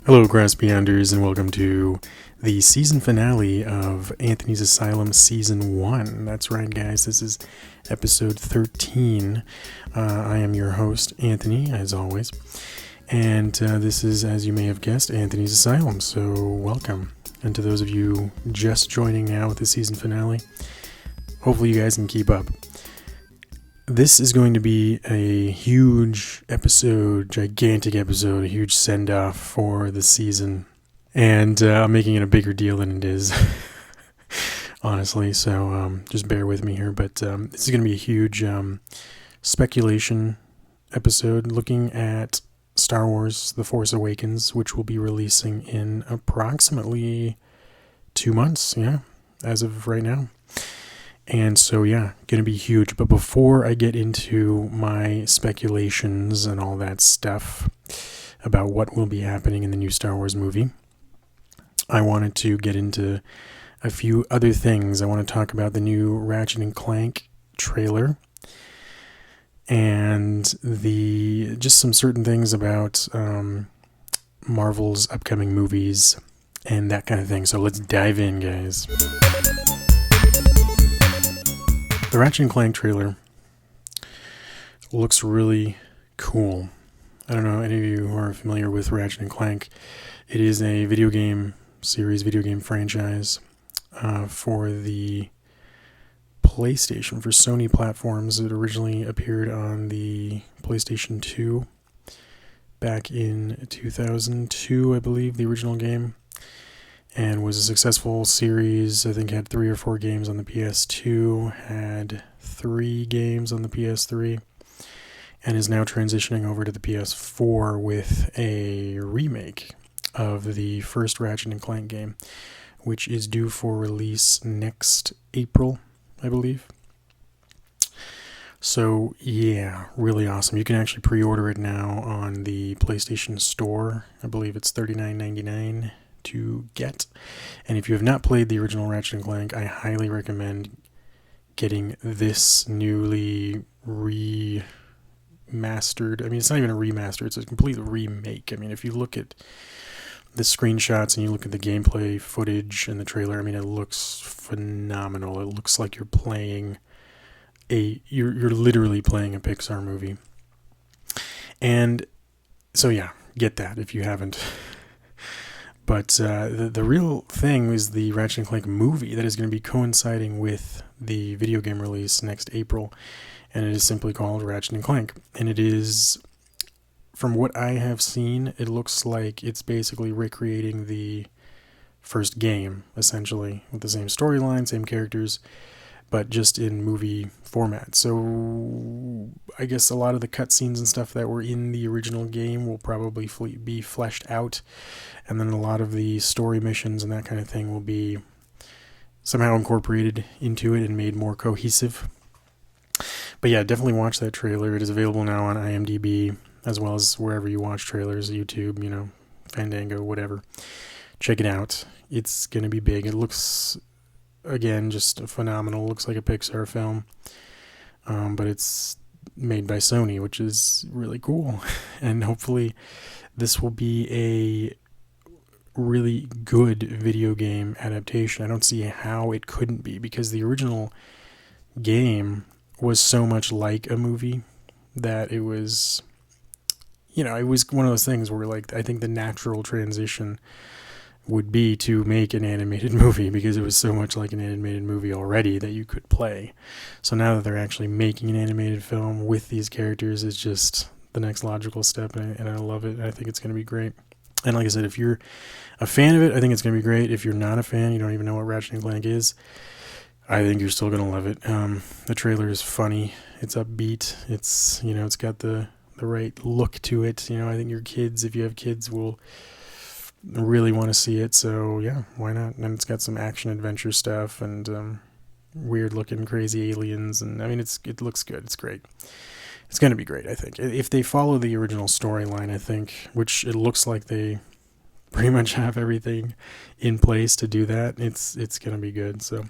Hello, Grass Beyonders, and welcome to the season finale of Anthony's Asylum Season 1. That's right, guys, this is episode 13. I am your host, Anthony, as always, and this is, as you may have guessed, Anthony's Asylum, so welcome. And to those of you just joining now with the season finale, hopefully you guys can keep up. This is going to be a huge episode, gigantic episode, a huge send-off for the season. And I'm making it a bigger deal than it is, honestly. So just bear with me here. But this is going to be a huge speculation episode looking at Star Wars The Force Awakens, which will be releasing in approximately 2 months, as of right now. And so, going to be huge. But before I get into my speculations and all that stuff about what will be happening in the new Star Wars movie, I wanted to get into a few other things. I want to talk about the new Ratchet Clank trailer and just some certain things about Marvel's upcoming movies and that kind of thing. So let's dive in, guys. The Ratchet Clank trailer looks really cool. I don't know any of you who are familiar with Ratchet Clank. It is a video game series, video game franchise for the PlayStation, for Sony platforms. It originally appeared on the PlayStation 2 back in 2002, I believe, the original game. And was a successful series. I think had 3 or 4 games on the PS2, had 3 games on the PS3, and is now transitioning over to the PS4 with a remake of the first Ratchet & Clank game, which is due for release next April, I believe. So, really awesome. You can actually pre-order it now on the PlayStation Store. I believe it's $39.99. to get. And if you have not played the original Ratchet & Clank, I highly recommend getting this newly remastered. I mean, it's not even a remaster, it's a complete remake. I mean, if you look at the screenshots and you look at the gameplay footage and the trailer, I mean, it looks phenomenal. It looks like you're playing you're literally playing a Pixar movie. And so get that if you haven't. But the real thing is the Ratchet & Clank movie that is going to be coinciding with the video game release next April, and it is simply called Ratchet & Clank. And it is, from what I have seen, it looks like it's basically recreating the first game, essentially, with the same storyline, same characters, but just in movie format. So I guess a lot of the cutscenes and stuff that were in the original game will probably be fleshed out, and then a lot of the story missions and that kind of thing will be somehow incorporated into it and made more cohesive. But definitely watch that trailer. It is available now on IMDb, as well as wherever you watch trailers, YouTube, Fandango, whatever. Check it out. It's going to be big. It looks, again, just phenomenal. It looks like a Pixar film. But it's made by Sony, which is really cool. And hopefully this will be a really good video game adaptation. I don't see how it couldn't be, because the original game was so much like a movie that it was, it was one of those things where, I think the natural transition would be to make an animated movie, because it was so much like an animated movie already that you could play. So now that they're actually making an animated film with these characters, is just the next logical step, and I love it. I think it's going to be great. And like I said, if you're a fan of it, I think it's going to be great. If you're not a fan, you don't even know what Ratchet & Clank is, I think you're still going to love it. The trailer is funny. It's upbeat. It's, it's got the right look to it. I think your kids, if you have kids, will really want to see it. So, why not? And it's got some action-adventure stuff and weird-looking crazy aliens. And, I mean, it looks good. It's great. It's going to be great, I think. If they follow the original storyline, I think, which it looks like they pretty much have everything in place to do that, it's going to be good. So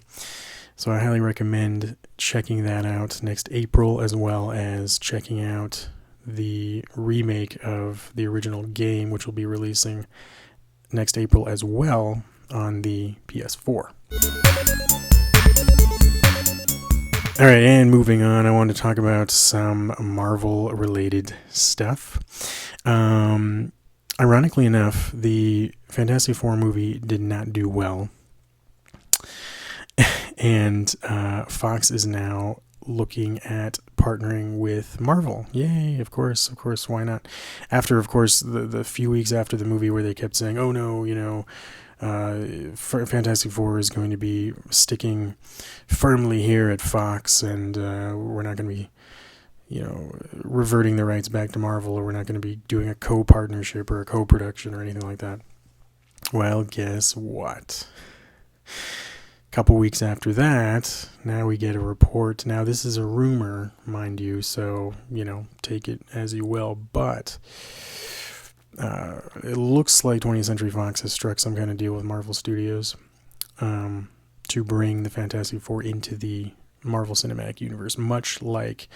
I highly recommend checking that out next April, as well as checking out the remake of the original game, which will be releasing next April as well on the PS4. All right, and moving on, I want to talk about some Marvel-related stuff. Ironically enough, the Fantastic Four movie did not do well, and Fox is now looking at partnering with Marvel. Yay, of course, why not? After, of course, the few weeks after the movie where they kept saying, oh no, Fantastic Four is going to be sticking firmly here at Fox, and we're not going to be, reverting the rights back to Marvel, or we're not going to be doing a co-partnership or a co-production or anything like that. Well, guess what? A couple weeks after that, now we get a report. Now, this is a rumor, mind you, so, take it as you will, but it looks like 20th Century Fox has struck some kind of deal with Marvel Studios to bring the Fantastic Four into the Marvel Cinematic Universe, much like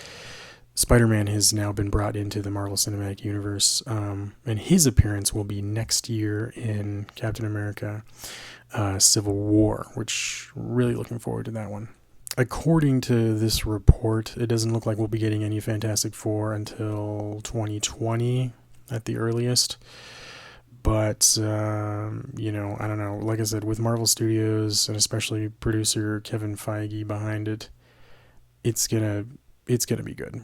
Spider-Man has now been brought into the Marvel Cinematic Universe, and his appearance will be next year in Captain America Civil War, which really looking forward to that one. According to this report, it doesn't look like we'll be getting any Fantastic Four until 2020 at the earliest. But, I don't know. Like I said, with Marvel Studios and especially producer Kevin Feige behind it, it's gonna be good.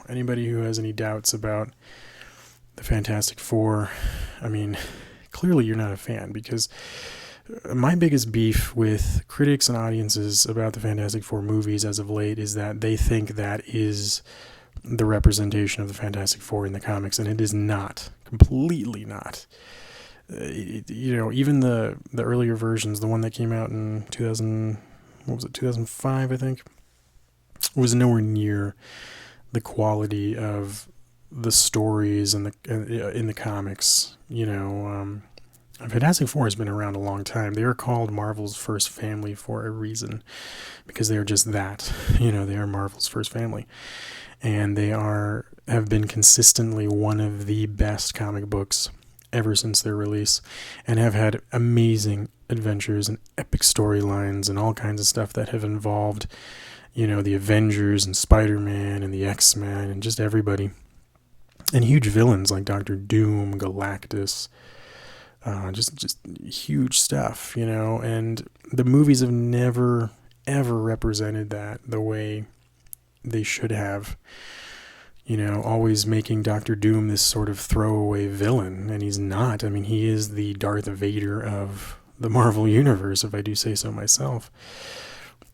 Anybody who has any doubts about the Fantastic Four, I mean, clearly you're not a fan, because my biggest beef with critics and audiences about the Fantastic Four movies as of late is that they think that is the representation of the Fantastic Four in the comics, and it is not. Completely not. Even the earlier versions, the one that came out in 2005, I think, was nowhere near the quality of the stories and in the comics. Fantastic Four has been around a long time. They are called Marvel's first family for a reason, because they are just that. They are Marvel's first family, and they have been consistently one of the best comic books ever since their release, and have had amazing adventures and epic storylines and all kinds of stuff that have involved, the Avengers and Spider-Man and the X-Men and just everybody, and huge villains like Doctor Doom, Galactus. Just huge stuff, and the movies have never, ever represented that the way they should have, always making Doctor Doom this sort of throwaway villain, and he's not. I mean, he is the Darth Vader of the Marvel Universe, if I do say so myself.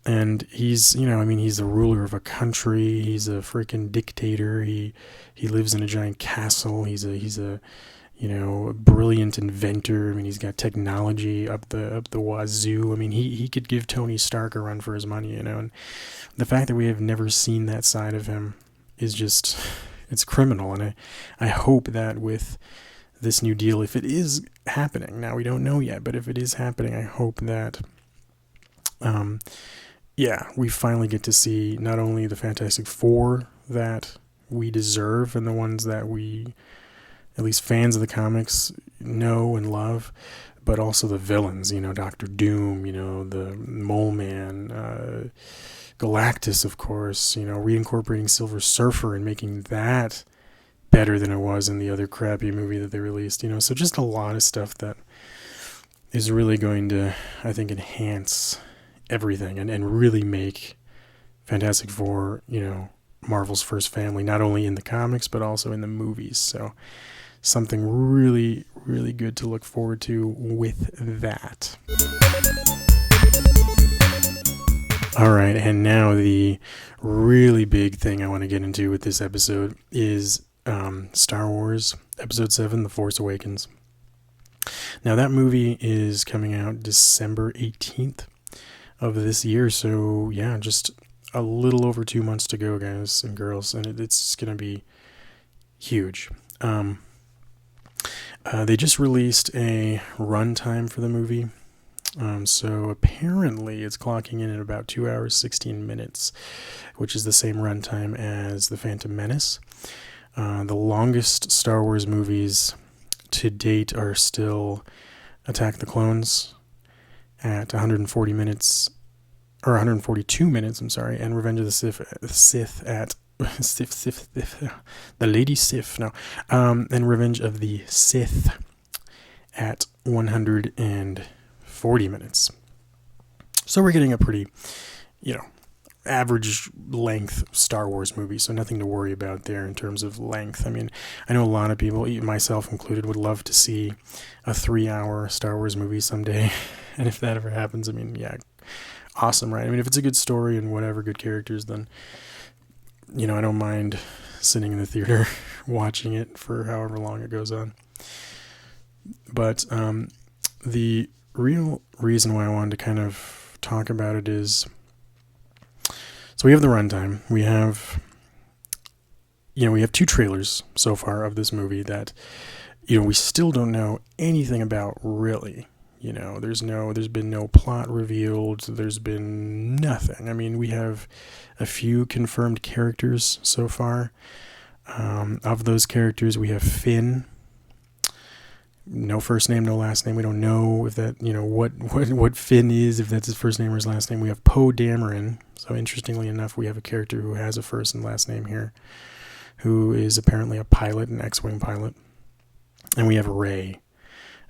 And he's, he's the ruler of a country. He's a freaking dictator. He lives in a giant castle. He's a a brilliant inventor. I mean, he's got technology up the wazoo. I mean, he could give Tony Stark a run for his money, and the fact that we have never seen that side of him is just, it's criminal. And I hope that with this new deal, if it is happening, now we don't know yet, but if it is happening, I hope that, we finally get to see not only the Fantastic Four that we deserve and the ones that we, at least fans of the comics, know and love, but also the villains, Doctor Doom, the Mole Man, Galactus, of course, reincorporating Silver Surfer and making that better than it was in the other crappy movie that they released, so just a lot of stuff that is really going to, I think, enhance everything and really make Fantastic Four, Marvel's first family, not only in the comics, but also in the movies. So something really, really good to look forward to with that. All right, and now the really big thing I want to get into with this episode is Star Wars Episode 7, The Force Awakens. Now, that movie is coming out December 18th of this year, so yeah, just a little over 2 months to go, guys and girls, and it's going to be huge. They just released a runtime for the movie, so apparently it's clocking in at about 2 hours, 16 minutes, which is the same runtime as The Phantom Menace. The longest Star Wars movies to date are still Attack the Clones at 140 minutes, or 142 minutes, I'm sorry, and Revenge of the Sith at the Lady Sith, no, and Revenge of the Sith at 140 minutes. So we're getting a pretty, average length Star Wars movie, so nothing to worry about there in terms of length. I mean, I know a lot of people, myself included, would love to see a 3-hour Star Wars movie someday, and if that ever happens, I mean, yeah, awesome, right? I mean, if it's a good story and whatever, good characters, then, I don't mind sitting in the theater watching it for however long it goes on. But the real reason why I wanted to kind of talk about it is, so we have the runtime. We have 2 trailers so far of this movie that, we still don't know anything about really. There's been no plot revealed. There's been nothing. I mean, we have a few confirmed characters so far. Of those characters, we have Finn. No first name, no last name. We don't know if that, what Finn is, if that's his first name or his last name. We have Poe Dameron. So interestingly enough, we have a character who has a first and last name here, who is apparently a pilot, an X-Wing pilot. And we have Rey.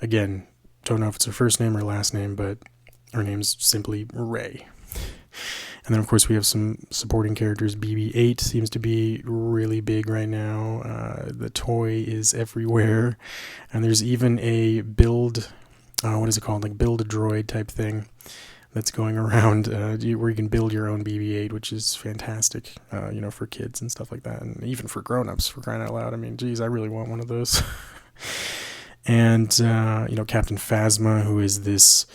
Again, don't know if it's her first name or last name, but her name's simply Rey. And then, of course, we have some supporting characters. BB-8 seems to be really big right now. The toy is everywhere. And there's even a build, what is it called? Like build a droid type thing that's going around where you can build your own BB-8, which is fantastic, for kids and stuff like that. And even for grown-ups, for crying out loud. I mean, geez, I really want one of those. And, Captain Phasma, who is this,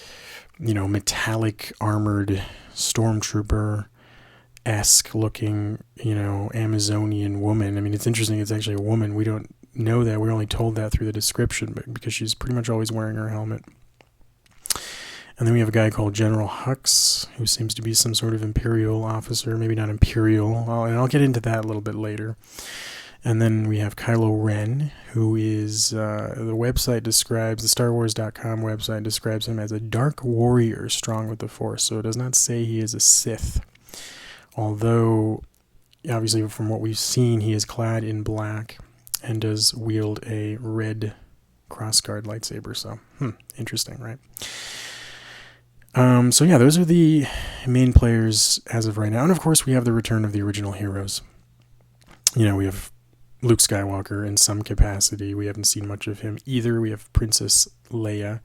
metallic armored stormtrooper-esque looking, Amazonian woman. I mean, it's interesting. It's actually a woman. We don't know that. We're only told that through the description, but because she's pretty much always wearing her helmet. And then we have a guy called General Hux, who seems to be some sort of Imperial officer. Maybe not Imperial. And I'll get into that a little bit later. And then we have Kylo Ren, who is, the StarWars.com website describes him as a dark warrior strong with the Force. So it does not say he is a Sith. Although, obviously from what we've seen, he is clad in black and does wield a red crossguard lightsaber. So, interesting, right? Those are the main players as of right now. And of course, we have the return of the original heroes. We have Luke Skywalker in some capacity. We haven't seen much of him either. We have Princess Leia,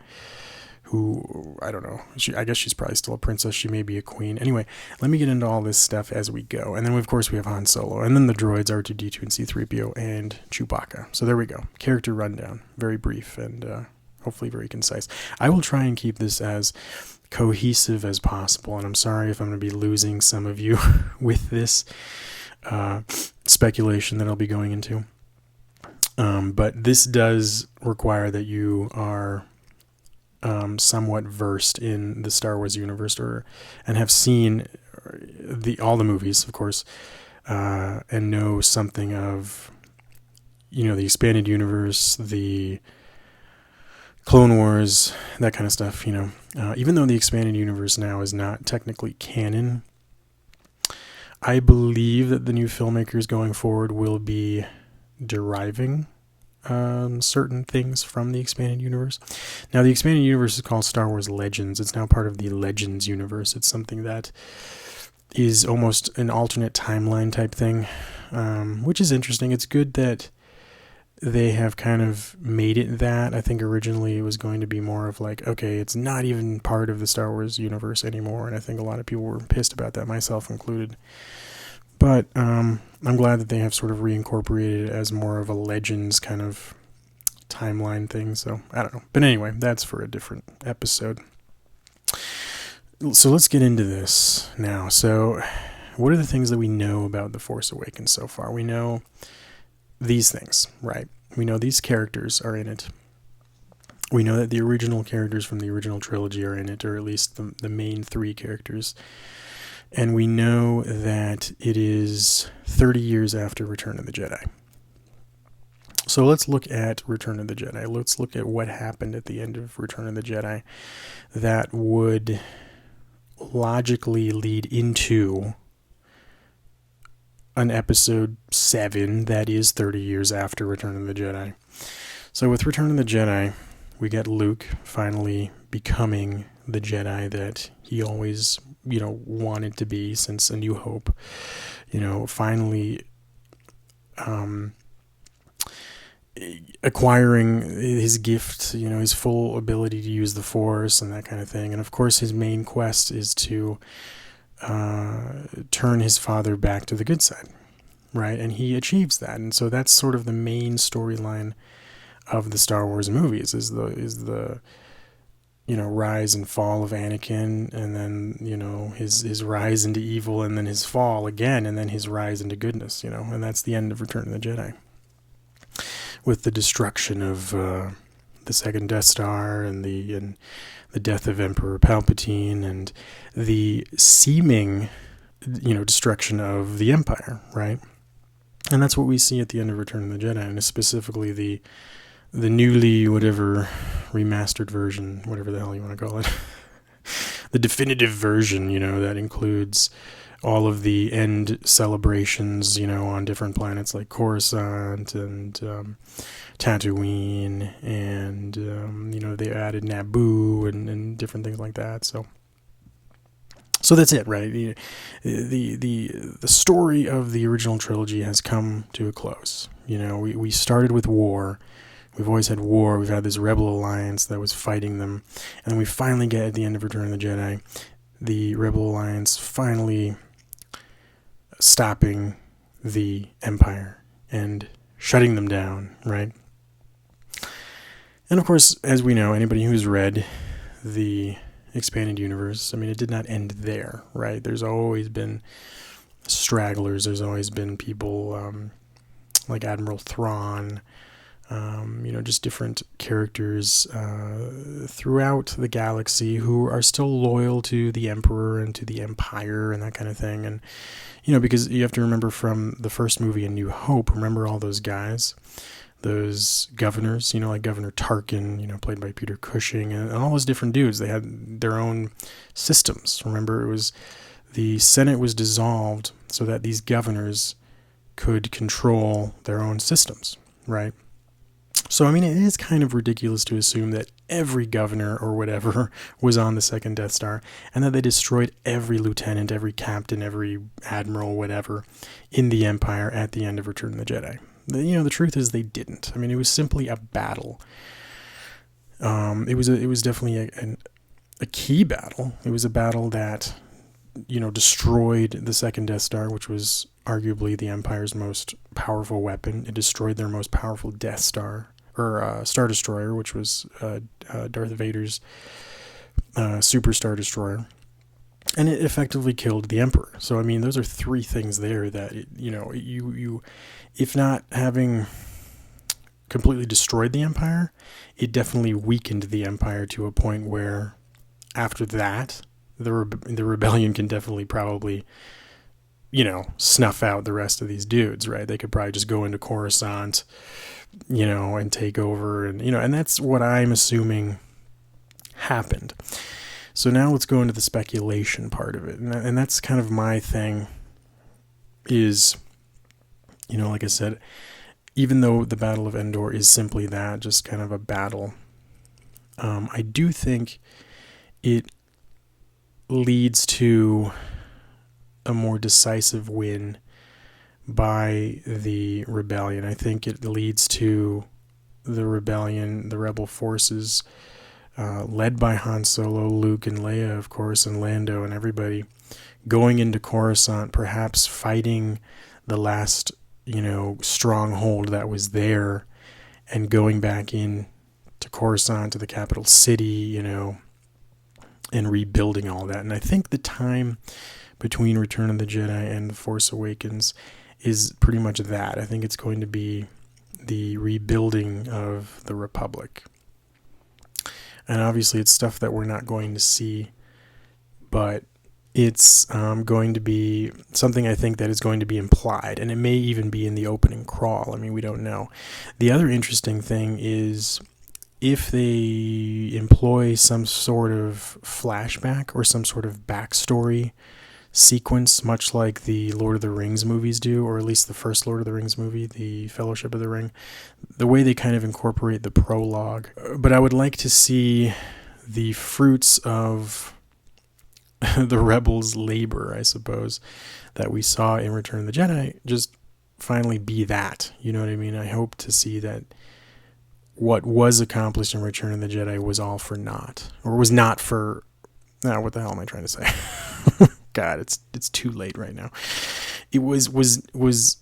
who, I don't know, I guess she's probably still a princess. She may be a queen. Anyway, let me get into all this stuff as we go. And then, of course, we have Han Solo. And then the droids, R2-D2 and C-3PO, and Chewbacca. So there we go. Character rundown. Very brief and hopefully very concise. I will try and keep this as cohesive as possible. And I'm sorry if I'm going to be losing some of you with this speculation that I'll be going into. But this does require that you are somewhat versed in the Star Wars universe and have seen all the movies, of course, and know something of, the expanded universe, the Clone Wars, that kind of stuff, even though the expanded universe now is not technically canon, I believe that the new filmmakers going forward will be deriving certain things from the expanded universe. Now, the expanded universe is called Star Wars Legends. It's now part of the Legends universe. It's something that is almost an alternate timeline type thing, which is interesting. It's good that they have kind of made it that. I think originally it was going to be more of like, okay, it's not even part of the Star Wars universe anymore, and I think a lot of people were pissed about that, myself included. But I'm glad that they have sort of reincorporated it as more of a Legends kind of timeline thing, so I don't know. But anyway, that's for a different episode. So let's get into this now. So what are the things that we know about The Force Awakens so far? We know these things, right? We know these characters are in it. We know that the original characters from the original trilogy are in it, or at least the main 3 characters. And we know that it is 30 years after Return of the Jedi. So let's look at Return of the Jedi. Let's look at what happened at the end of Return of the Jedi that would logically lead into an episode 7 that is 30 years after Return of the Jedi. So with Return of the Jedi, we get Luke finally becoming the Jedi that he always, wanted to be since A New Hope. Finally acquiring his gift, his full ability to use the Force and that kind of thing. And of course, his main quest is to turn his father back to the good side, right? And he achieves that. And so that's sort of the main storyline of the Star Wars movies is the rise and fall of Anakin, and then his rise into evil, and then his fall again, and then his rise into goodness, and that's the end of Return of the Jedi, with the destruction of the second Death Star and the death of Emperor Palpatine and the seeming destruction of the Empire, right? And that's what we see at the end of Return of the Jedi, and specifically the newly remastered version, whatever the hell you want to call it, the definitive version, that includes all of the end celebrations, on different planets like Coruscant and Tatooine, and they added Naboo and different things like that. So that's it, right? The story of the original trilogy has come to a close. We started with war. We've always had war. We've had this rebel alliance that was fighting them. And then we finally get at the end of Return of the Jedi, the rebel alliance finally stopping the Empire and shutting them down, right? And of course, as we know, anybody who's read the expanded universe, it did not end there, right? There's always been stragglers. There's always been people like Admiral Thrawn, just different characters throughout the galaxy who are still loyal to the Emperor and to the Empire and that kind of thing. And, because you have to remember from the first movie, A New Hope, remember all those guys, those governors, like Governor Tarkin, played by Peter Cushing, and all those different dudes. They had their own systems. Remember, the Senate was dissolved so that these governors could control their own systems, right? So, it is kind of ridiculous to assume that every governor or whatever was on the second Death Star, and that they destroyed every lieutenant, every captain, every admiral, whatever, in the Empire at the end of Return of the Jedi. The truth is they didn't. It was simply a battle. It was definitely a key battle. It was a battle that, destroyed the second Death Star, which was arguably the Empire's most powerful weapon. It destroyed their most powerful Death Star, or Star Destroyer, which was Darth Vader's Super Star Destroyer. And it effectively killed the Emperor. So, those are three things there that, you if not having completely destroyed the Empire, it definitely weakened the Empire to a point where after that, the rebellion can definitely probably, snuff out the rest of these dudes, right? They could probably just go into Coruscant, and take over. And that's what I'm assuming happened. So now let's go into the speculation part of it. And that's kind of my thing is, like I said, even though the Battle of Endor is simply that, just kind of a battle, I do think it leads to a more decisive win by the rebellion. I think it leads to the rebellion, the rebel forces, led by Han Solo, Luke, and Leia, of course, and Lando, and everybody, going into Coruscant, perhaps fighting the last, stronghold that was there, and going back in to Coruscant, to the capital city, and rebuilding all that. And I think the time between Return of the Jedi and The Force Awakens is pretty much that. I think it's going to be the rebuilding of the Republic. And obviously it's stuff that we're not going to see, but it's going to be something I think that is going to be implied, and it may even be in the opening crawl. I mean, we don't know. The other interesting thing is if they employ some sort of flashback or some sort of backstory sequence, much like the Lord of the Rings movies do, or at least the first Lord of the Rings movie, the Fellowship of the Ring, the way they kind of incorporate the prologue. But I would like to see the fruits of the rebels' labor, I suppose, that we saw in Return of the Jedi just finally be that. You know what I mean? I hope to see that what was accomplished in Return of the Jedi was all for naught, or was not for. Now, what the hell am I trying to say? God, it's too late right now. It was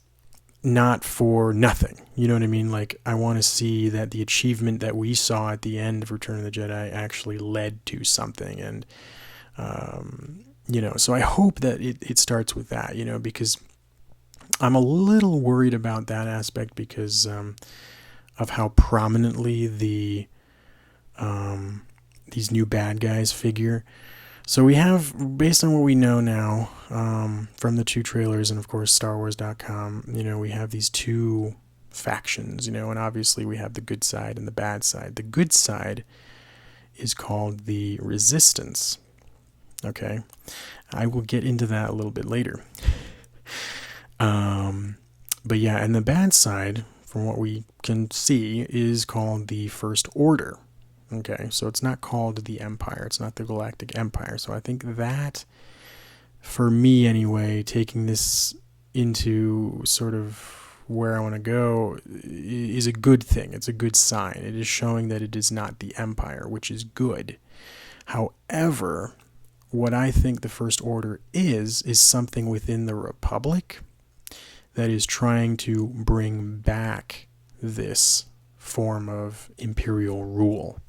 not for nothing. You know what I mean? Like, I want to see that the achievement that we saw at the end of Return of the Jedi actually led to something, and so I hope that it starts with that. Because I'm a little worried about that aspect because of how prominently these new bad guys figure. So we have, based on what we know now from the two trailers and, of course, StarWars.com, we have these two factions, and obviously we have the good side and the bad side. The good side is called the Resistance. Okay? I will get into that a little bit later. But yeah, and the bad side, from what we can see, is called the First Order. Okay, so it's not called the Empire. It's not the Galactic Empire. So I think that, for me anyway, taking this into sort of where I want to go, is a good thing. It's a good sign. It is showing that it is not the Empire, which is good. However, what I think the First Order is something within the Republic that is trying to bring back this form of imperial rule.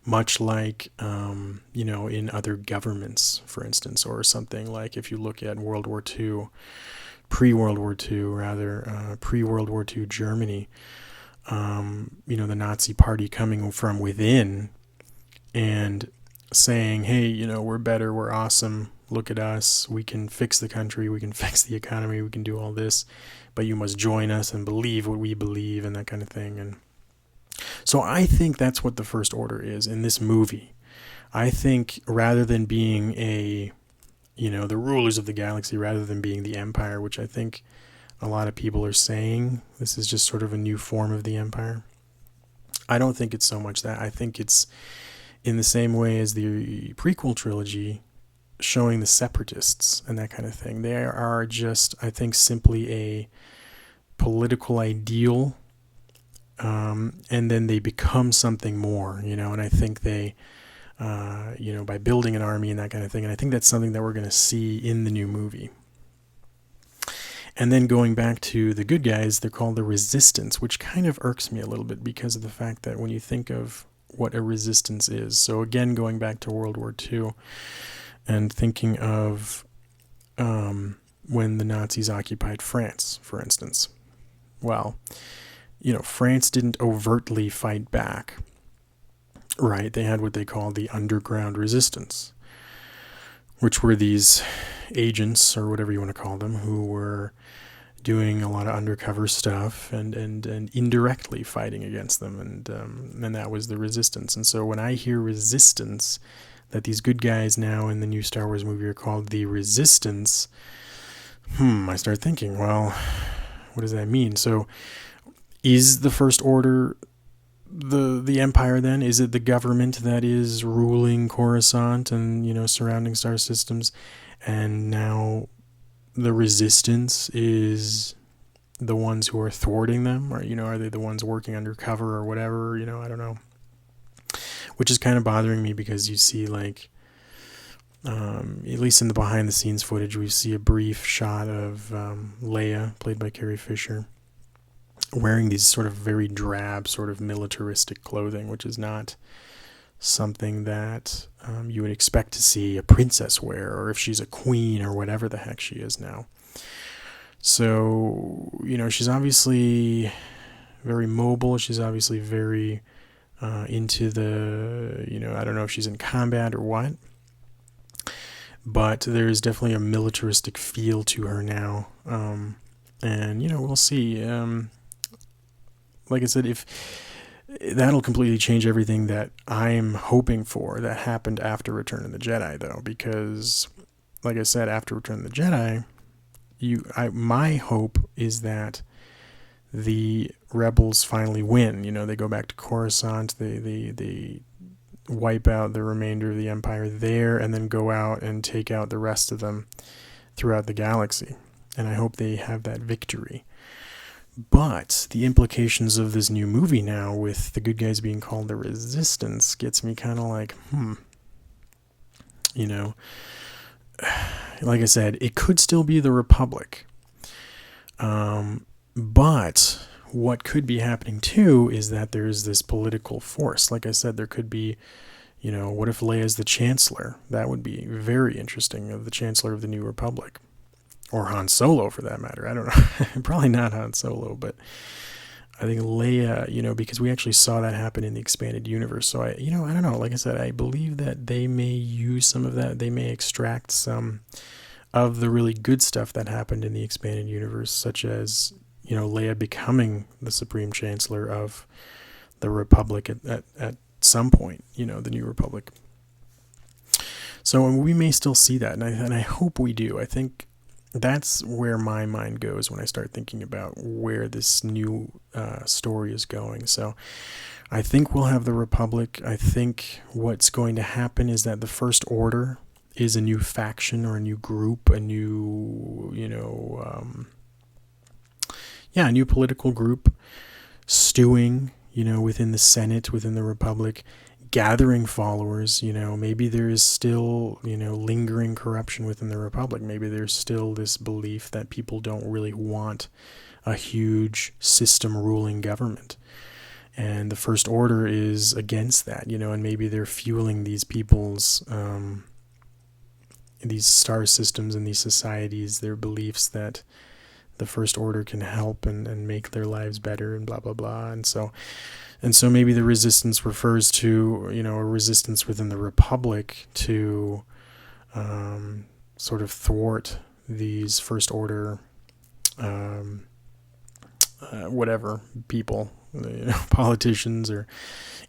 Much like, in other governments, for instance, or something like if you look at World War II, pre-World War II Germany, the Nazi Party coming from within and saying, hey, we're better, we're awesome, look at us, we can fix the country, we can fix the economy, we can do all this, but you must join us and believe what we believe, and that kind of thing. And so I think that's what the First Order is in this movie. I think rather than being the rulers of the galaxy, rather than being the Empire, which I think a lot of people are saying this is just sort of a new form of the Empire. I don't think it's so much that. I think it's in the same way as the prequel trilogy, showing the separatists and that kind of thing. They are just, I think, simply a political ideal. And then they become something more, and I think they, by building an army and that kind of thing, and I think that's something that we're going to see in the new movie. And then going back to the good guys, they're called the Resistance, which kind of irks me a little bit because of the fact that when you think of what a resistance is, so again, going back to World War II and thinking of when the Nazis occupied France, for instance. Well, France didn't overtly fight back, right? They had what they called the underground resistance, which were these agents, or whatever you want to call them, who were doing a lot of undercover stuff and indirectly fighting against them, and that was the resistance. And so when I hear resistance, that these good guys now in the new Star Wars movie are called the Resistance, I start thinking, well, what does that mean? So is the First Order the Empire then? Is it the government that is ruling Coruscant and, surrounding star systems? And now the Resistance is the ones who are thwarting them? Or, are they the ones working undercover or whatever? I don't know. Which is kind of bothering me because you see, like, at least in the behind the scenes footage, we see a brief shot of Leia, played by Carrie Fisher, wearing these sort of very drab, sort of militaristic clothing, which is not something that you would expect to see a princess wear, or if she's a queen or whatever the heck she is now. So, she's obviously very mobile. She's obviously very into the, I don't know if she's in combat or what. but there's definitely a militaristic feel to her now. And we'll see. Like I said, if that'll completely change everything that I'm hoping for that happened after Return of the Jedi, though, because, like I said, after Return of the Jedi, my hope is that the rebels finally win. They go back to Coruscant. They wipe out the remainder of the Empire there, and then go out and take out the rest of them throughout the galaxy. And I hope they have that victory. But the implications of this new movie now, with the good guys being called the Resistance, gets me kind of like, like I said, it could still be the Republic. But what could be happening too is that there's this political force. Like I said, there could be, what if Leia's the Chancellor? That would be very interesting, of the Chancellor of the New Republic. Or Han Solo, for that matter. I don't know. Probably not Han Solo, but I think Leia, because we actually saw that happen in the expanded universe. So I don't know. Like I said, I believe that they may use some of that. They may extract some of the really good stuff that happened in the expanded universe, such as, Leia becoming the Supreme Chancellor of the Republic at some point, the New Republic. So we may still see that, and I hope we do. I think that's where my mind goes when I start thinking about where this new story is going. So I think we'll have the Republic. I think what's going to happen is that the First Order is a new faction or a new group, a new, a new political group stewing, within the Senate, within the Republic, gathering followers. Maybe there is still, lingering corruption within the Republic. Maybe there's still this belief that people don't really want a huge system ruling government. And the First Order is against that, and maybe they're fueling these people's, these star systems and these societies, their beliefs that the First Order can help and make their lives better and blah, blah, blah. And so maybe the resistance refers to, a resistance within the Republic to sort of thwart these First Order, whatever, people, politicians or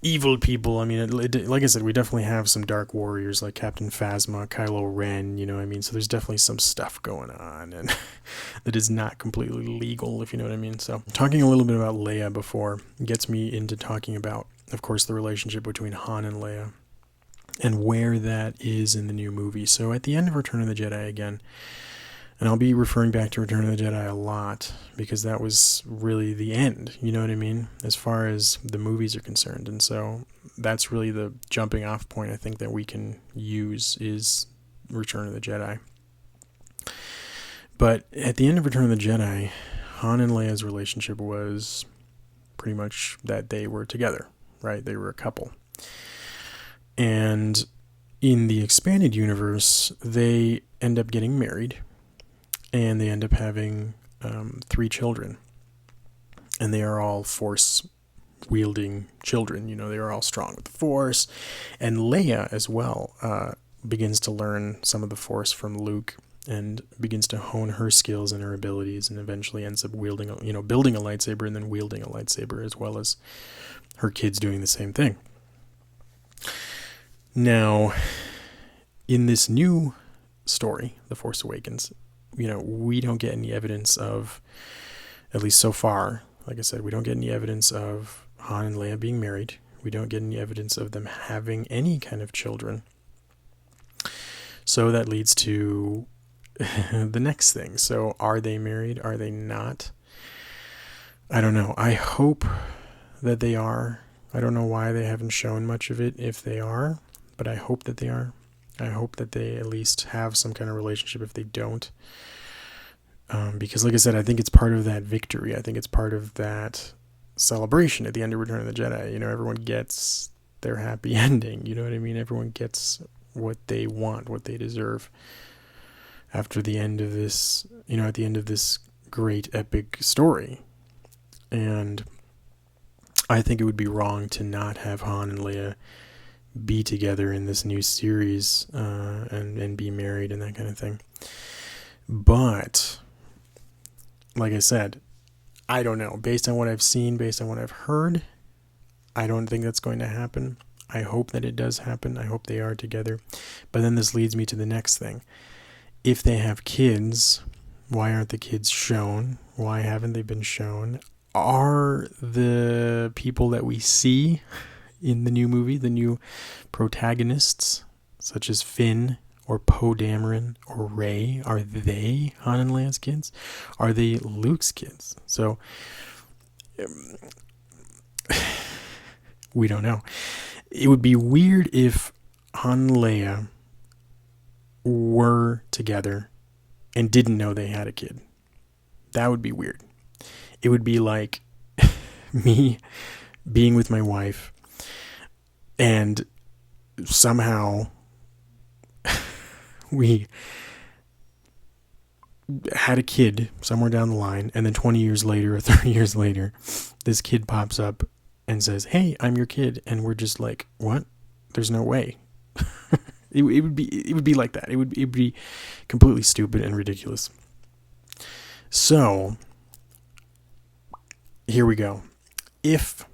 evil people. I mean, like I said, we definitely have some dark warriors like Captain Phasma, Kylo Ren, so there's definitely some stuff going on and that is not completely legal, if you know what I mean. So talking a little bit about Leia before gets me into talking about, of course, the relationship between Han and Leia and where that is in the new movie. So at the end of Return of the Jedi again, and I'll be referring back to Return of the Jedi a lot because that was really the end, you know what I mean, as far as the movies are concerned. And so that's really the jumping off point I think that we can use is Return of the Jedi. But at the end of Return of the Jedi, Han and Leia's relationship was pretty much that they were together, right? They were a couple. And in the expanded universe, they end up getting married. And they end up having 3 children. And they are all Force-wielding children. They are all strong with the Force. And Leia, as well, begins to learn some of the Force from Luke and begins to hone her skills and her abilities and eventually ends up building a lightsaber and then wielding a lightsaber, as well as her kids doing the same thing. Now, in this new story, The Force Awakens, we don't get any evidence of, at least so far, like I said, we don't get any evidence of Han and Leia being married. We don't get any evidence of them having any kind of children. So that leads to the next thing. So are they married? Are they not? I don't know. I hope that they are. I don't know why they haven't shown much of it if they are, but I hope that they are. I hope that they at least have some kind of relationship if they don't. Because like I said, I think it's part of that victory. I think it's part of that celebration at the end of Return of the Jedi. Everyone gets their happy ending. You know what I mean? Everyone gets what they want, what they deserve after the end of this, at the end of this great epic story. And I think it would be wrong to not have Han and Leia be together in this new series and be married and that kind of thing. But like I said, I don't know. Based on what I've seen, based on what I've heard, I don't think that's going to happen. I hope that it does happen. I hope they are together. But then this leads me to the next thing. If they have kids, why aren't the kids shown? Why haven't they been shown? Are the people that we see in the new movie, the new protagonists, such as Finn or Poe Dameron or Rey, are they Han and Leia's kids? Are they Luke's kids? So we don't know. It would be weird if Han and Leia were together and didn't know they had a kid. That would be weird. It would be like me being with my wife and somehow we had a kid somewhere down the line, and then 20 years later or 30 years later, this kid pops up and says, "Hey, I'm your kid," and we're just like, "What? There's no way." It would be like that. It would be completely stupid and ridiculous. So here we go. If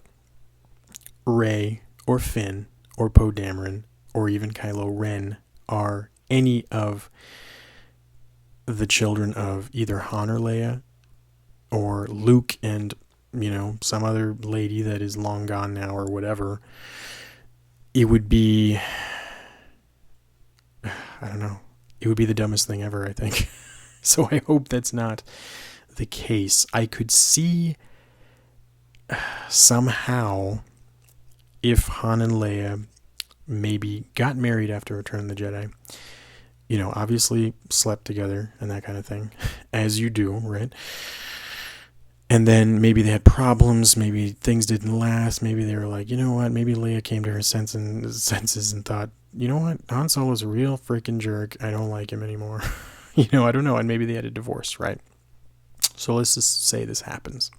Rey or Finn or Poe Dameron or even Kylo Ren are any of the children of either Han or Leia or Luke and, some other lady that is long gone now or whatever, it would be, I don't know, it would be the dumbest thing ever, I think. So I hope that's not the case. I could see somehow if Han and Leia maybe got married after Return of the Jedi, obviously slept together and that kind of thing, as you do, right? And then maybe they had problems, maybe things didn't last, maybe they were like, you know what, maybe Leia came to her senses and thought, you know what, Han Solo's a real freaking jerk, I don't like him anymore. I don't know, and maybe they had a divorce, right? So let's just say this happens.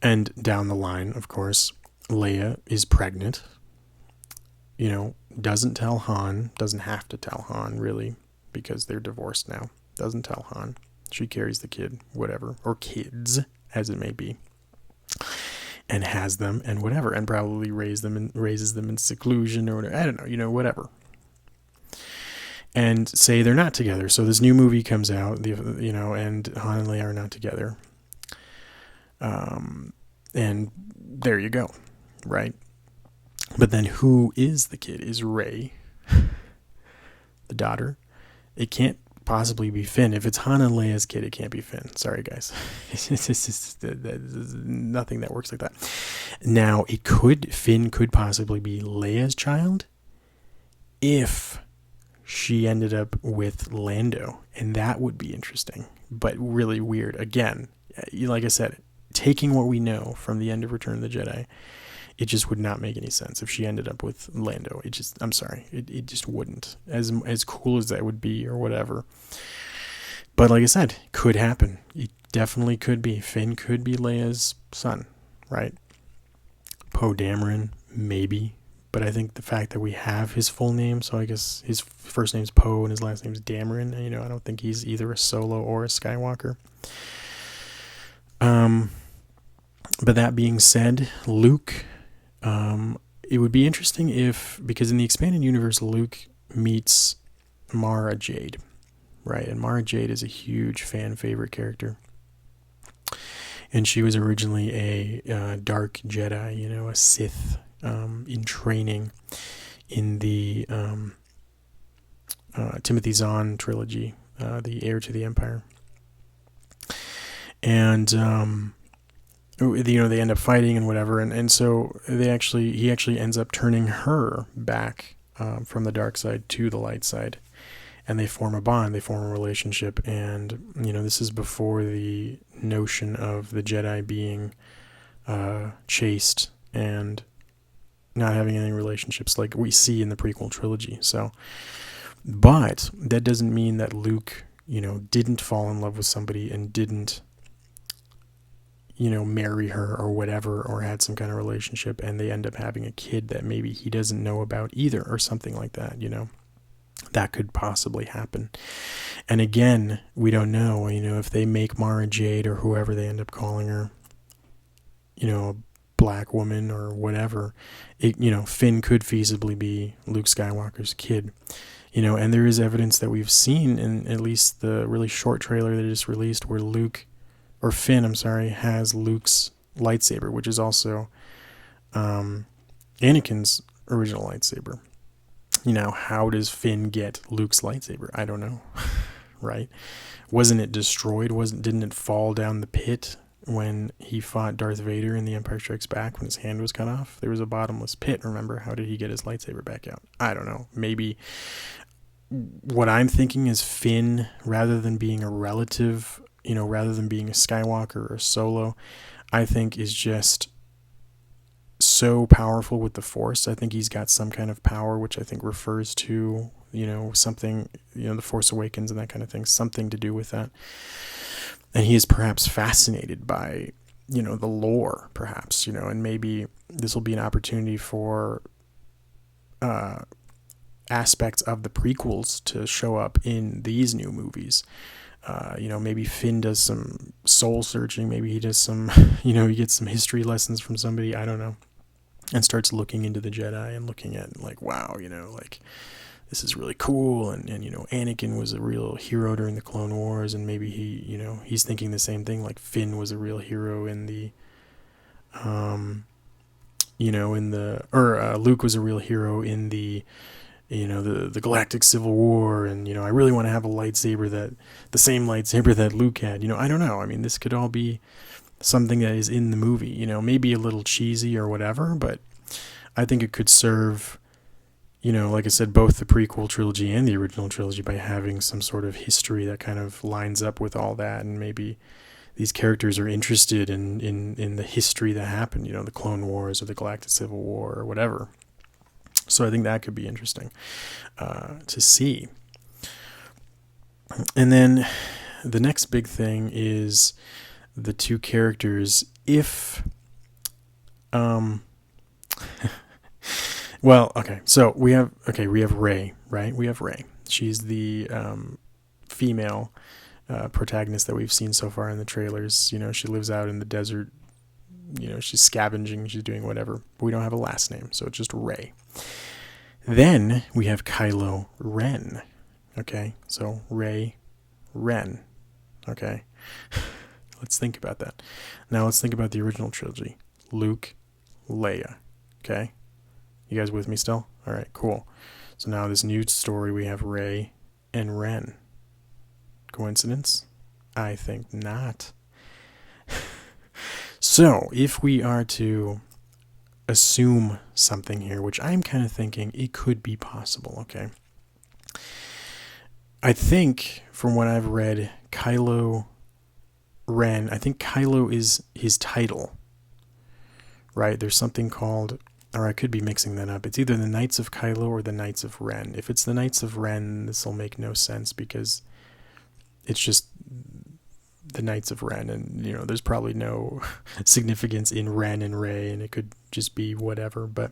And down the line, of course, Leia is pregnant, doesn't tell Han, doesn't have to tell Han, really, because they're divorced now, doesn't tell Han. She carries the kid, whatever, or kids, as it may be, and has them, and whatever, and probably raises them in seclusion, or whatever, I don't know, whatever. And say they're not together, so this new movie comes out, and Han and Leia are not together. And there you go, right? But then who is the kid? Is Rey the daughter? It can't possibly be Finn. If it's Han and Leia's kid, it can't be Finn. Sorry, guys. It's nothing that works like that. Now, Finn could possibly be Leia's child if she ended up with Lando, and that would be interesting, but really weird. Again, like I said, taking what we know from the end of Return of the Jedi, it just would not make any sense if she ended up with Lando. I'm sorry, it just wouldn't. As cool as that would be or whatever. But like I said, could happen. It definitely could be. Finn could be Leia's son, right? Poe Dameron, maybe. But I think the fact that we have his full name, so I guess his first name's Poe and his last name's Dameron, I don't think he's either a Solo or a Skywalker. But that being said, Luke, it would be interesting because in the expanded universe, Luke meets Mara Jade, right? And Mara Jade is a huge fan favorite character. And she was originally a dark Jedi, a Sith, in training in the Timothy Zahn trilogy, The Heir to the Empire. And they end up fighting and whatever, and so he actually ends up turning her back from the dark side to the light side, and they form a bond, they form a relationship. And this is before the notion of the Jedi being chaste and not having any relationships like we see in the prequel trilogy. So, but that doesn't mean that Luke didn't fall in love with somebody and didn't marry her or whatever, or had some kind of relationship, and they end up having a kid that maybe he doesn't know about either, or something like that. That could possibly happen. And again, we don't know, if they make Mara Jade, or whoever they end up calling her, a black woman or whatever, Finn could feasibly be Luke Skywalker's kid. And there is evidence that we've seen in at least the really short trailer that just released, where Finn, has Luke's lightsaber, which is also Anakin's original lightsaber. How does Finn get Luke's lightsaber? I don't know, right? Wasn't it destroyed? Didn't it fall down the pit when he fought Darth Vader in The Empire Strikes Back, when his hand was cut off? There was a bottomless pit, remember? How did he get his lightsaber back out? I don't know. Maybe what I'm thinking is Finn, rather than being a relative, rather than being a Skywalker or a Solo, I think is just so powerful with the Force. I think he's got some kind of power, which I think refers to, something, the Force Awakens and that kind of thing, something to do with that. And he is perhaps fascinated by, the lore, perhaps, and maybe this will be an opportunity for aspects of the prequels to show up in these new movies. Maybe Finn does some soul searching. Maybe he does some, he gets some history lessons from somebody, I don't know, and starts looking into the Jedi and looking at, like, wow, this is really cool. And Anakin was a real hero during the Clone Wars, and maybe he, he's thinking the same thing, like Finn was a real hero in the, Luke was a real hero in the, the Galactic Civil War, and, I really want to have a lightsaber the same lightsaber that Luke had. I don't know. I mean, this could all be something that is in the movie, maybe a little cheesy or whatever, but I think it could serve, like I said, both the prequel trilogy and the original trilogy, by having some sort of history that kind of lines up with all that, and maybe these characters are interested in the history that happened, the Clone Wars or the Galactic Civil War or whatever. So I think that could be interesting to see. And then the next big thing is the two characters. If, so we have Rey, right? We have Rey. She's the female protagonist that we've seen so far in the trailers. She lives out in the desert. She's scavenging. She's doing whatever. But we don't have a last name, so it's just Rey. Then we have Kylo Ren. Okay, so Rey, Ren. Okay, let's think about that. Now let's think about the original trilogy. Luke, Leia. Okay, you guys with me still? All right, cool. So now this new story, we have Rey and Ren. Coincidence? I think not. So if we are to assume something here, which I'm kind of thinking it could be possible, okay? I think, from what I've read, Kylo Ren, I think Kylo is his title, right? There's something called, or I could be mixing that up. It's either the Knights of Kylo or the Knights of Ren. If it's the Knights of Ren, this will make no sense, because it's just the Knights of Ren, and there's probably no significance in Ren and Rey, and it could just be whatever. But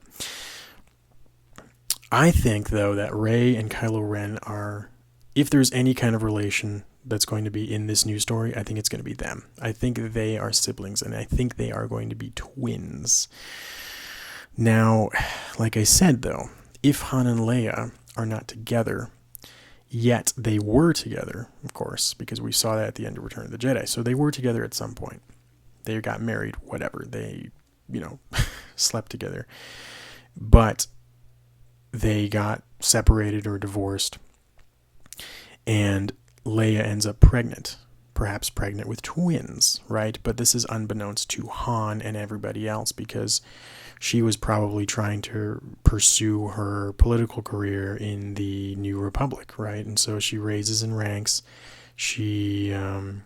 I think, though, that Rey and Kylo Ren are, if there's any kind of relation that's going to be in this new story, I think it's going to be them. I think they are siblings, and I think they are going to be twins. Now, like I said, though, if Han and Leia are not together, yet they were together, of course, because we saw that at the end of Return of the Jedi. So they were together at some point. They got married, whatever. They, slept together. But they got separated or divorced. And Leia ends up pregnant. Perhaps pregnant with twins, right? But this is unbeknownst to Han and everybody else, because she was probably trying to pursue her political career in the New Republic, right? And so she raises in ranks. She, in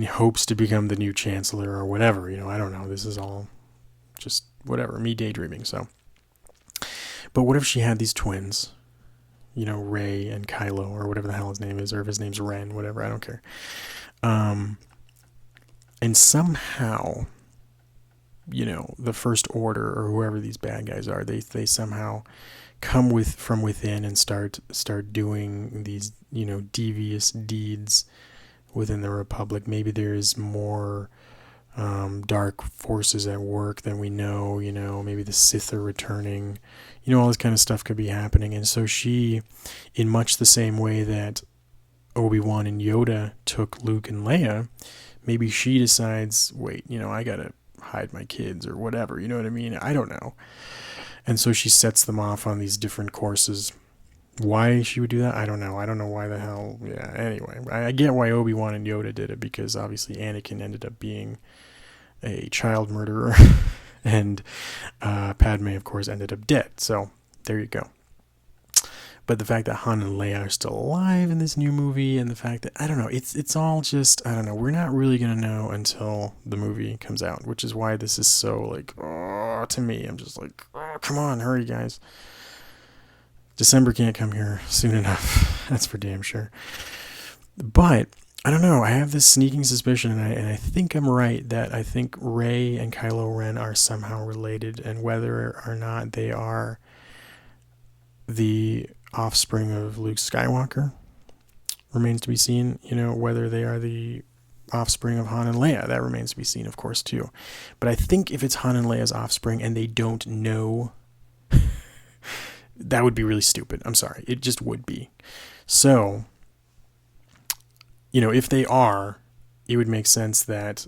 hopes to become the new chancellor or whatever, I don't know. This is all just whatever, me daydreaming. So, but what if she had these twins, Rey and Kylo, or whatever the hell his name is, or if his name's Ren, whatever, I don't care. And somehow, the First Order or whoever these bad guys are, they somehow come from within and start doing these, devious deeds within the Republic. Maybe there's more dark forces at work than we know. Maybe the Sith are returning. All this kind of stuff could be happening. And so she, in much the same way that Obi-Wan and Yoda took Luke and Leia, maybe she decides, wait, I gotta hide my kids or whatever. You know what I mean? I don't know. And so she sets them off on these different courses. Why she would do that, I don't know. I don't know why the hell. Yeah, anyway, I get why Obi-Wan and Yoda did it, because obviously Anakin ended up being a child murderer, and Padme, of course, ended up dead. So there you go. But the fact that Han and Leia are still alive in this new movie, and the fact that, I don't know, it's all just, I don't know, we're not really going to know until the movie comes out, which is why this is so, like, oh, to me, I'm just like, oh, come on, hurry, guys. December can't come here soon enough. That's for damn sure. But I don't know. I have this sneaking suspicion, and I think I'm right, that I think Rey and Kylo Ren are somehow related, and whether or not they are the offspring of Luke Skywalker remains to be seen. Whether they are the offspring of Han and Leia, that remains to be seen, of course, too. But I think if it's Han and Leia's offspring and they don't know, that would be really stupid. I'm sorry. It just would be. So, if they are, it would make sense that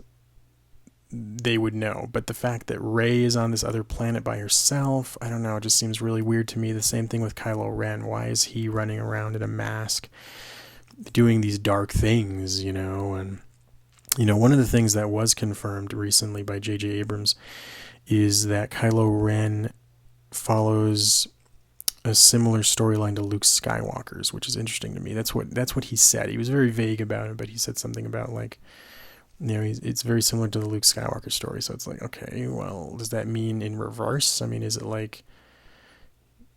they would know. But the fact that Rey is on this other planet by herself, I don't know, it just seems really weird to me. The same thing with Kylo Ren. Why is he running around in a mask doing these dark things, And, one of the things that was confirmed recently by J.J. Abrams is that Kylo Ren follows a similar storyline to Luke Skywalker's, which is interesting to me. That's what he said. He was very vague about it, but he said something about, like, it's very similar to the Luke Skywalker story. So it's like, okay, well, does that mean in reverse? I mean, is it like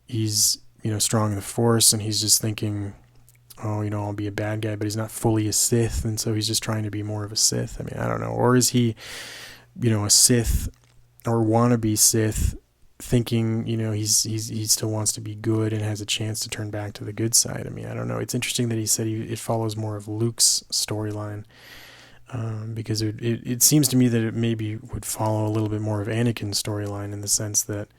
he's, strong in the Force and he's just thinking, oh, I'll be a bad guy, but he's not fully a Sith, and so he's just trying to be more of a Sith? I mean, I don't know. Or is he, a Sith or wannabe Sith, thinking, he still wants to be good and has a chance to turn back to the good side? I mean, I don't know. It's interesting that he said it follows more of Luke's storyline, because it seems to me that it maybe would follow a little bit more of Anakin's storyline, in the sense that,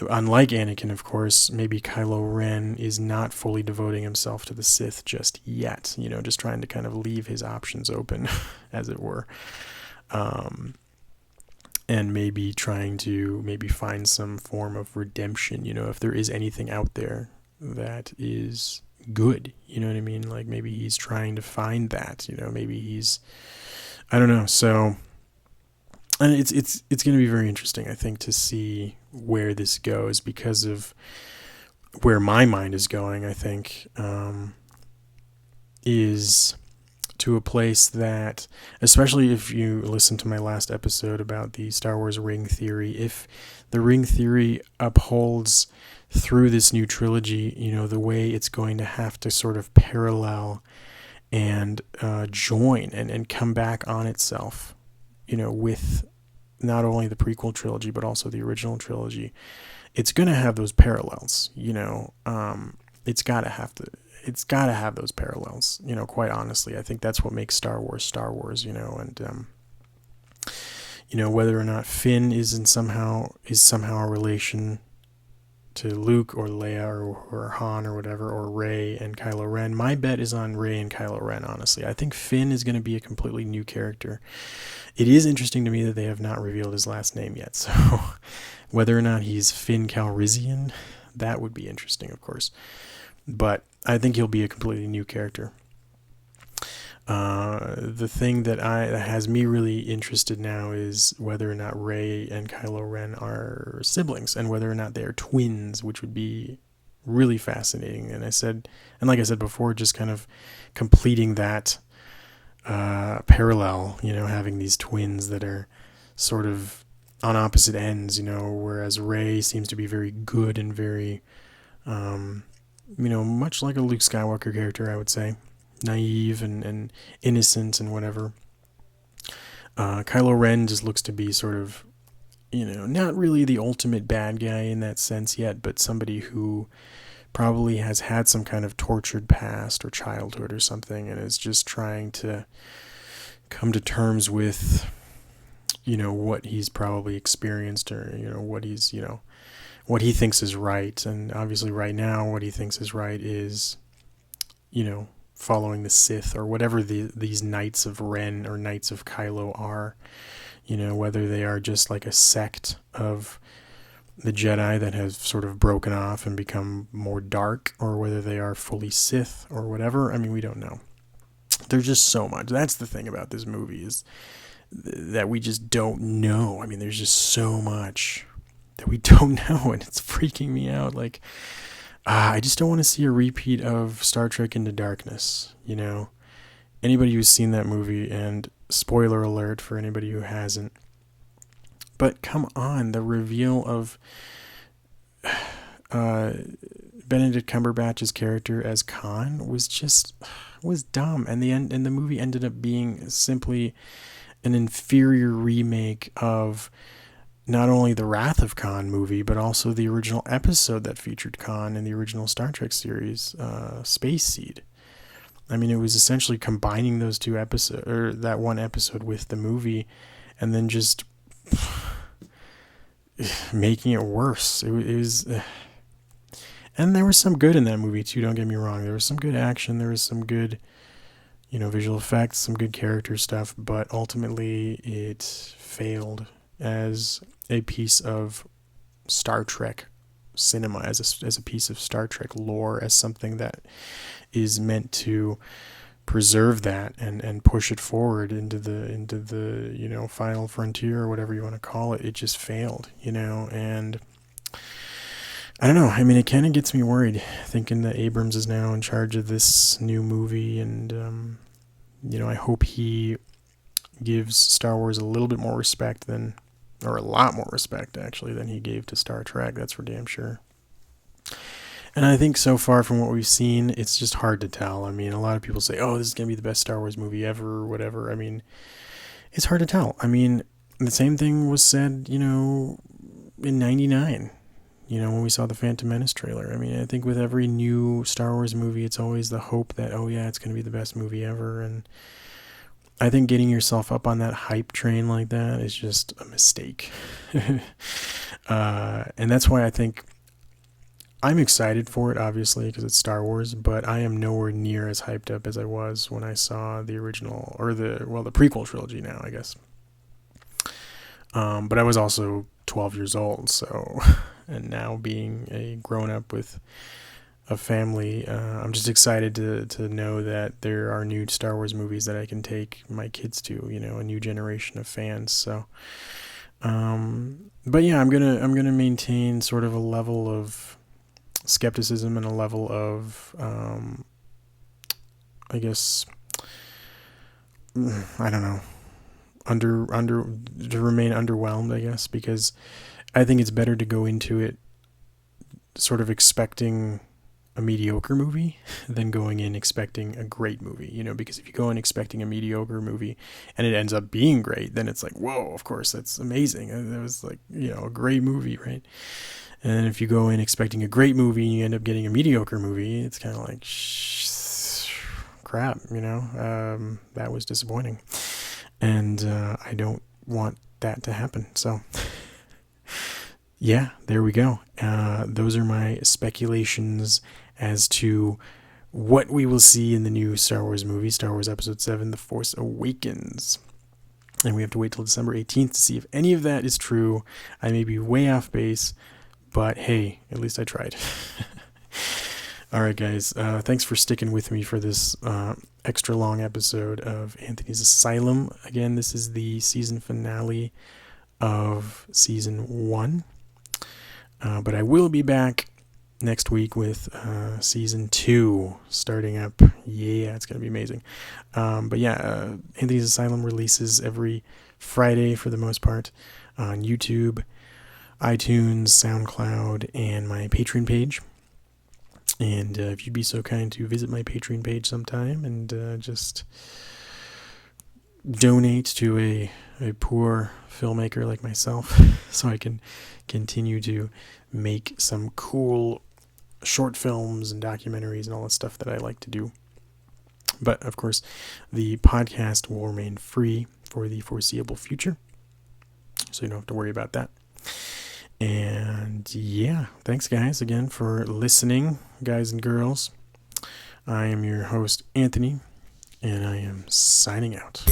unlike Anakin, of course, maybe Kylo Ren is not fully devoting himself to the Sith just yet, just trying to kind of leave his options open, as it were. And maybe trying to find some form of redemption, if there is anything out there that is good, you know what I mean? Like, maybe he's trying to find that, maybe he's, I don't know. So, and it's going to be very interesting, I think, to see where this goes, because of where my mind is going, I think, is to a place that, especially if you listen to my last episode about the Star Wars ring theory, if the ring theory upholds through this new trilogy, the way it's going to have to sort of parallel and join and come back on itself, with not only the prequel trilogy, but also the original trilogy, it's going to have those parallels, it's got to have those parallels, quite honestly. I think that's what makes Star Wars, and, whether or not Finn is somehow a relation to Luke or Leia or Han or whatever, or Rey and Kylo Ren. My bet is on Rey and Kylo Ren, honestly. I think Finn is going to be a completely new character. It is interesting to me that they have not revealed his last name yet, so whether or not he's Finn Calrissian, that would be interesting, of course. But I think he'll be a completely new character. The thing that has me really interested now is whether or not Rey and Kylo Ren are siblings, and whether or not they are twins, which would be really fascinating. And like I said before, just kind of completing that parallel, having these twins that are sort of on opposite ends, whereas Rey seems to be very good and very, much like a Luke Skywalker character, I would say. Naive and innocent and whatever. Kylo Ren just looks to be sort of, not really the ultimate bad guy in that sense yet, but somebody who probably has had some kind of tortured past or childhood or something, and is just trying to come to terms with, what he's probably experienced, or, what he's, what he thinks is right. And obviously right now what he thinks is right is, following the Sith, or whatever these Knights of Ren or Knights of Kylo are, whether they are just like a sect of the Jedi that has sort of broken off and become more dark, or whether they are fully Sith or whatever. I mean, we don't know. There's just so much. That's the thing about this movie, is that we just don't know. I mean, there's just so much that we don't know, and it's freaking me out. Like, I just don't want to see a repeat of Star Trek Into Darkness. Anybody who's seen that movie, and spoiler alert for anybody who hasn't, but come on, the reveal of Benedict Cumberbatch's character as Khan was dumb, and the movie ended up being simply an inferior remake of not only the Wrath of Khan movie, but also the original episode that featured Khan in the original Star Trek series, Space Seed. I mean, it was essentially combining those two episodes, or that one episode, with the movie, and then just making it worse. It was, and there was some good in that movie too. Don't get me wrong. There was some good action. There was some good, visual effects, some good character stuff. But ultimately, it failed as a piece of Star Trek cinema, as a piece of Star Trek lore, as something that is meant to preserve that and push it forward into the final frontier, or whatever you want to call it. It just failed, and I don't know. I mean, it kind of gets me worried thinking that Abrams is now in charge of this new movie, and I hope he gives Star Wars a little bit more respect or a lot more respect actually, than he gave to Star Trek. That's for damn sure. And I think so far from what we've seen, it's just hard to tell. I mean, a lot of people say, oh, this is going to be the best Star Wars movie ever, or whatever. I mean, it's hard to tell. I mean, the same thing was said, in 99, when we saw the Phantom Menace trailer. I mean, I think with every new Star Wars movie, it's always the hope that, oh yeah, it's going to be the best movie ever. And I think getting yourself up on that hype train like that is just a mistake. And that's why I think I'm excited for it, obviously, because it's Star Wars, but I am nowhere near as hyped up as I was when I saw the original, or the prequel trilogy now, I guess. But I was also 12 years old, so, and now being a grown-up with a family, I'm just excited to know that there are new Star Wars movies that I can take my kids to, a new generation of fans. So, but yeah, I'm gonna maintain sort of a level of skepticism and a level of, I guess, I don't know, to remain underwhelmed, I guess, because I think it's better to go into it sort of expecting a mediocre movie than going in expecting a great movie, because if you go in expecting a mediocre movie and it ends up being great, then it's like, whoa, of course, that's amazing. That was like, a great movie, right? And if you go in expecting a great movie and you end up getting a mediocre movie, it's kind of like, crap, that was disappointing. And I don't want that to happen. So, yeah, there we go. Those are my speculations as to what we will see in the new Star Wars movie, Star Wars Episode 7, The Force Awakens. And we have to wait till December 18th to see if any of that is true. I may be way off base, but hey, at least I tried. All right, guys. Thanks for sticking with me for this extra long episode of Anthony's Asylum. Again, this is the season finale of season 1. But I will be back next week with season 2 starting up. Yeah, it's going to be amazing. But yeah, Anthony's Asylum releases every Friday for the most part on YouTube, iTunes, SoundCloud, and my Patreon page. And if you'd be so kind to visit my Patreon page sometime and just donate to a poor filmmaker like myself so I can continue to make some cool short films and documentaries and all that stuff that I like to do. But of course, the podcast will remain free for the foreseeable future, so you don't have to worry about that. And yeah, thanks guys again for listening, guys and girls. I am your host, Anthony, and I am signing out.